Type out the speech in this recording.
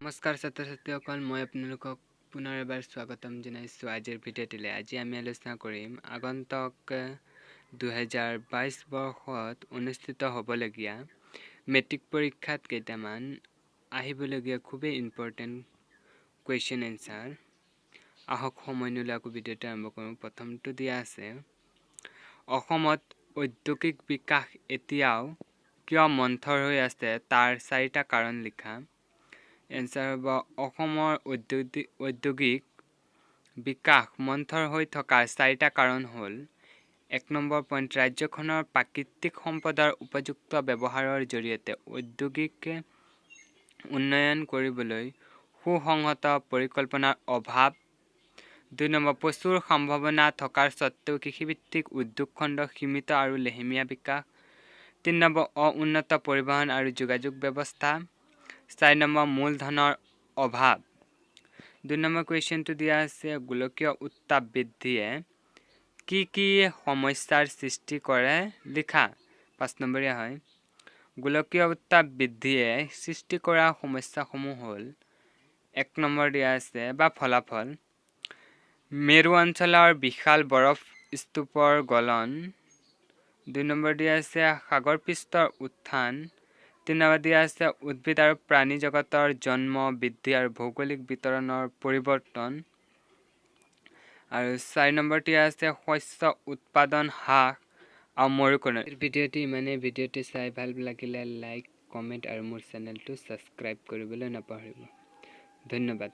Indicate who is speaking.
Speaker 1: নমস্কাৰ ছাত্ৰ ছাত্ৰীসকল, মই আপোনালোকক পুনৰ এবাৰ স্বাগতম জনাইছোঁ আজিৰ ভিডিঅ'টিলৈ। আজি আমি আলোচনা কৰিম আগন্তুক 2022 বৰ্ষত অনুষ্ঠিত হ'বলগীয়া মেট্ৰিক পৰীক্ষাত কেইটামান আহিবলগীয়া খুবেই ইম্পৰ্টেণ্ট কুৱেশ্যন এনচাৰ। আহক সময় নোলোৱাকৈ ভিডিঅ'টো আৰম্ভ কৰোঁ। প্ৰথমটো দিয়া আছে, অসমত ঔদ্যোগিক বিকাশ এতিয়াও কিয় মন্থৰ হৈ আছে তাৰ 4টা কাৰণ লিখা। এনচাৰ হ'ব, অসমৰ ঔদ্যোগিক বিকাশ মন্থৰ হৈ থকাৰ 4টা কাৰণ হ'ল: 1 নম্বৰ পইণ্ট, ৰাজ্যখনৰ প্ৰাকৃতিক সম্পদৰ উপযুক্ত ব্যৱহাৰৰ জৰিয়তে ঔদ্যোগিক উন্নয়ন কৰিবলৈ সুসংহত পৰিকল্পনাৰ অভাৱ। 2 নম্বৰ, প্ৰচুৰ সম্ভাৱনা থকাৰ স্বত্ত্বেও কৃষিভিত্তিক উদ্যোগ খণ্ড সীমিত আৰু লেহেমীয়া বিকাশ। 3 নম্বৰ, উন্নত পৰিবহণ আৰু যোগাযোগ ব্যৱস্থা। 4 নম্বৰ, মূলধনৰ অভাৱ। 2 নম্বৰ কুৱেশ্যনটো দিয়া আছে, গোলকীয় উত্তাপ বৃদ্ধিয়ে কি কি সমস্যাৰ সৃষ্টি কৰে লিখা। 5 নম্বৰীয়া হয়, গোলকীয় উত্তাপ বৃদ্ধিয়ে সৃষ্টি কৰা সমস্যাসমূহ হ'ল: 1 নম্বৰ দিয়া আছে বা ফলাফল, মেৰু অঞ্চলৰ বিশাল বৰফ স্তূপৰ গলন। 2 নম্বৰ দিয়া আছে সাগৰ পৃষ্ঠৰ উত্থান। 3 নম্বৰ দিয়া আছে উদ্ভিদ আৰু প্ৰাণী জগতৰ জন্ম, বৃদ্ধি আৰু ভৌগোলিক বিতৰণৰ পৰিৱৰ্তন। আৰু 4 নম্বৰ দিয়া আছে শস্য উৎপাদন হ্ৰাস আৰু মৰুকৰণ। ভিডিঅ'টি ইমানেই। ভিডিঅ'টি চাই ভাল লাগিলে লাইক, কমেণ্ট আৰু মোৰ চেনেলটো ছাবস্ক্ৰাইব কৰিবলৈ নাপাহৰিব। ধন্যবাদ।